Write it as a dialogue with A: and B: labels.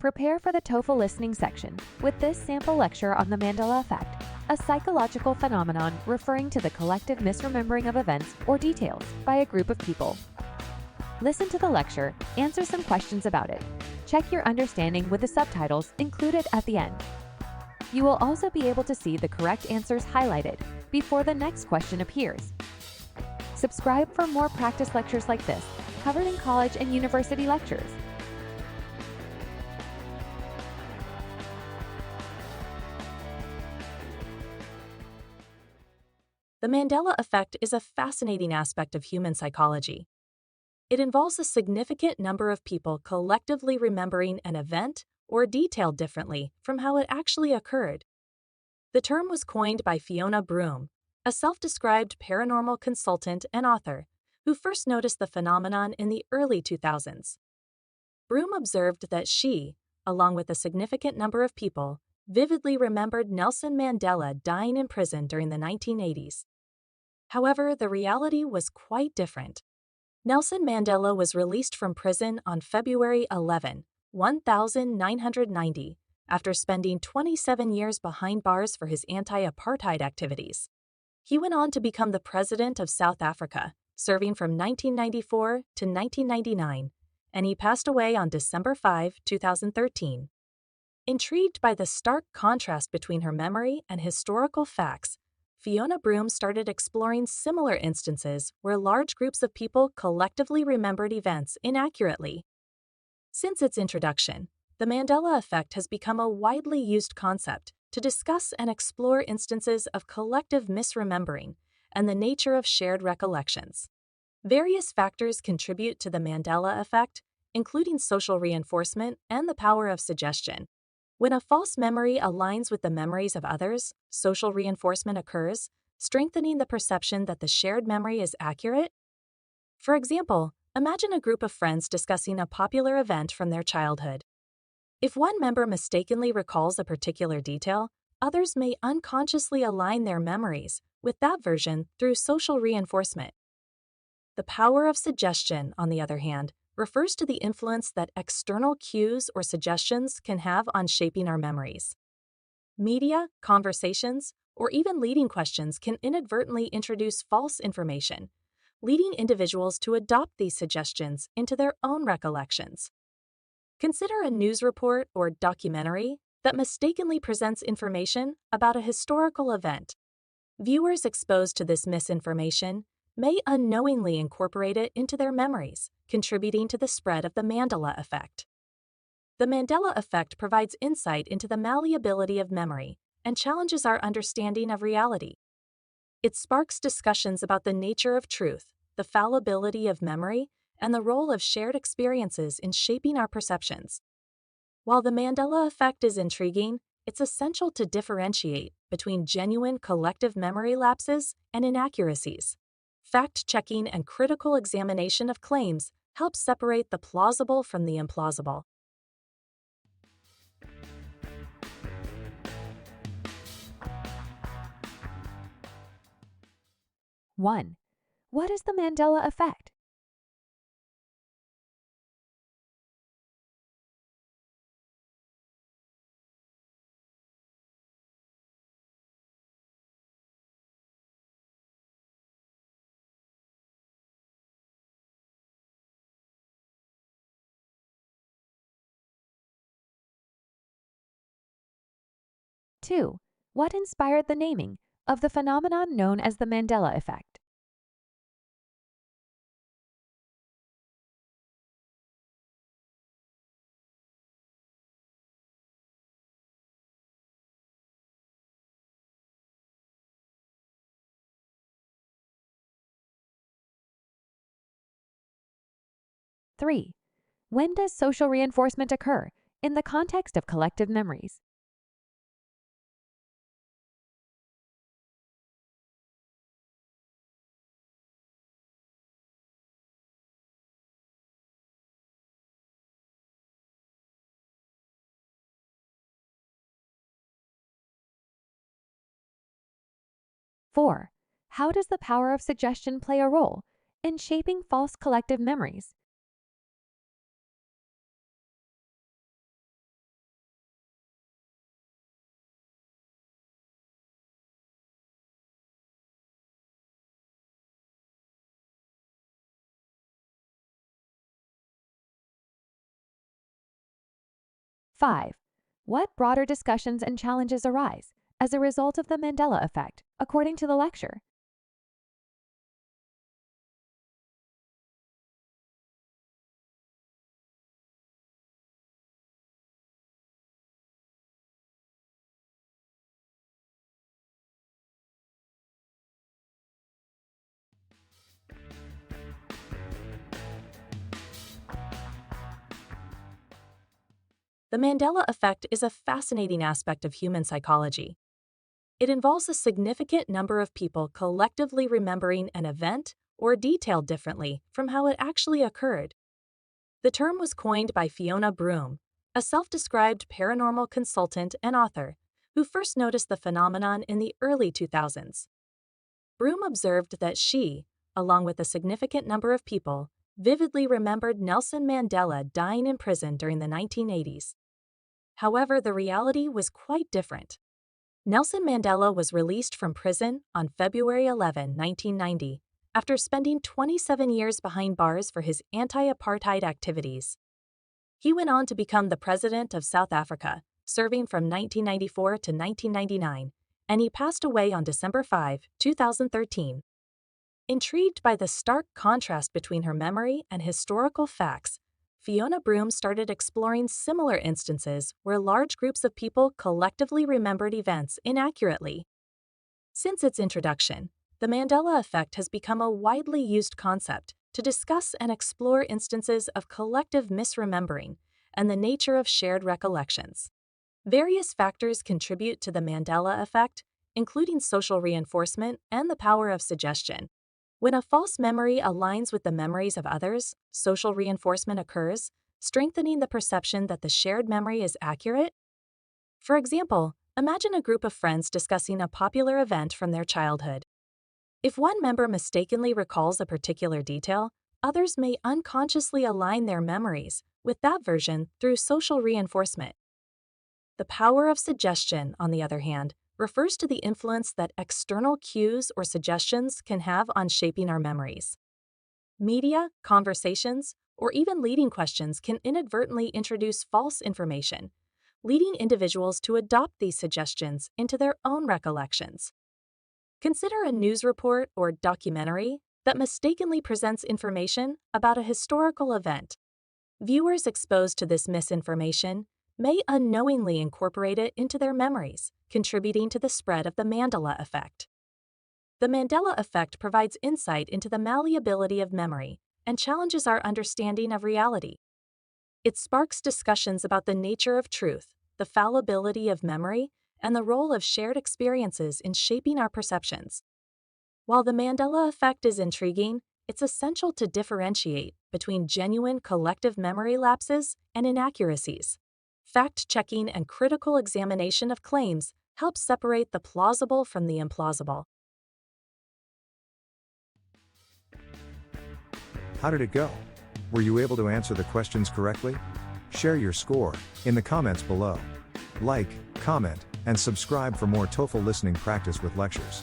A: Prepare for the TOEFL listening section with this sample lecture on the Mandela Effect, a psychological phenomenon referring to the collective misremembering of events or details by a group of people. Listen to the lecture, answer some questions about it. Check your understanding with the subtitles included at the end. You will also be able to see the correct answers highlighted before the next question appears. Subscribe for more practice lectures like this, covered in college and university lectures.
B: The Mandela Effect is a fascinating aspect of human psychology. It involves a significant number of people collectively remembering an event or detail differently from how it actually occurred. The term was coined by Fiona Broome, a self-described paranormal consultant and author who first noticed the phenomenon in the early 2000s. Broome observed that she, along with a significant number of people, vividly remembered Nelson Mandela dying in prison during the 1980s. However, the reality was quite different. Nelson Mandela was released from prison on February 11, 1990, after spending 27 years behind bars for his anti-apartheid activities. He went on to become the president of South Africa, serving from 1994 to 1999, and he passed away on December 5, 2013. Intrigued by the stark contrast between her memory and historical facts, Fiona Broome started exploring similar instances where large groups of people collectively remembered events inaccurately. Since its introduction, the Mandela Effect has become a widely used concept to discuss and explore instances of collective misremembering and the nature of shared recollections. Various factors contribute to the Mandela Effect, including social reinforcement and the power of suggestion. When a false memory aligns with the memories of others, social reinforcement occurs, strengthening the perception that the shared memory is accurate. For example, imagine a group of friends discussing a popular event from their childhood. If one member mistakenly recalls a particular detail, others may unconsciously align their memories with that version through social reinforcement. The power of suggestion, on the other hand, refers to the influence that external cues or suggestions can have on shaping our memories. Media, conversations, or even leading questions can inadvertently introduce false information, leading individuals to adopt these suggestions into their own recollections. Consider a news report or documentary that mistakenly presents information about a historical event. Viewers exposed to this misinformation may unknowingly incorporate it into their memories, contributing to the spread of the Mandela Effect. The Mandela Effect provides insight into the malleability of memory and challenges our understanding of reality. It sparks discussions about the nature of truth, the fallibility of memory, and the role of shared experiences in shaping our perceptions. While the Mandela Effect is intriguing, it's essential to differentiate between genuine collective memory lapses and inaccuracies. Fact-checking and critical examination of claims helps separate the plausible from the implausible.
A: One. What is the Mandela Effect? Two. What inspired the naming of the phenomenon known as the Mandela Effect? Three. When does social reinforcement occur in the context of collective memories? Four. How does the power of suggestion play a role in shaping false collective memories? 5. What broader discussions and challenges arise as a result of the Mandela Effect, according to the lecture?
B: The Mandela Effect is a fascinating aspect of human psychology. It involves a significant number of people collectively remembering an event or detail differently from how it actually occurred. The term was coined by Fiona Broome, a self-described paranormal consultant and author, who first noticed the phenomenon in the early 2000s. Broome observed that she, along with a significant number of people, vividly remembered Nelson Mandela dying in prison during the 1980s. However, the reality was quite different. Nelson Mandela was released from prison on February 11, 1990, after spending 27 years behind bars for his anti-apartheid activities. He went on to become the president of South Africa, serving from 1994 to 1999, and he passed away on December 5, 2013. Intrigued by the stark contrast between her memory and historical facts, Fiona Broome started exploring similar instances where large groups of people collectively remembered events inaccurately. Since its introduction, the Mandela Effect has become a widely used concept to discuss and explore instances of collective misremembering and the nature of shared recollections. Various factors contribute to the Mandela Effect, including social reinforcement and the power of suggestion. When a false memory aligns with the memories of others, social reinforcement occurs, strengthening the perception that the shared memory is accurate. For example, imagine a group of friends discussing a popular event from their childhood. If one member mistakenly recalls a particular detail, others may unconsciously align their memories with that version through social reinforcement. The power of suggestion, on the other hand, refers to the influence that external cues or suggestions can have on shaping our memories. Media, conversations, or even leading questions can inadvertently introduce false information, leading individuals to adopt these suggestions into their own recollections. Consider a news report or documentary that mistakenly presents information about a historical event. Viewers exposed to this misinformation may unknowingly incorporate it into their memories, contributing to the spread of the Mandela Effect. The Mandela Effect provides insight into the malleability of memory and challenges our understanding of reality. It sparks discussions about the nature of truth, the fallibility of memory, and the role of shared experiences in shaping our perceptions. While the Mandela Effect is intriguing, it's essential to differentiate between genuine collective memory lapses and inaccuracies. Fact-checking and critical examination of claims help separate the plausible from the implausible.
C: How did it go? Were you able to answer the questions correctly? Share your score in the comments below. Like, comment, and subscribe for more TOEFL listening practice with lectures.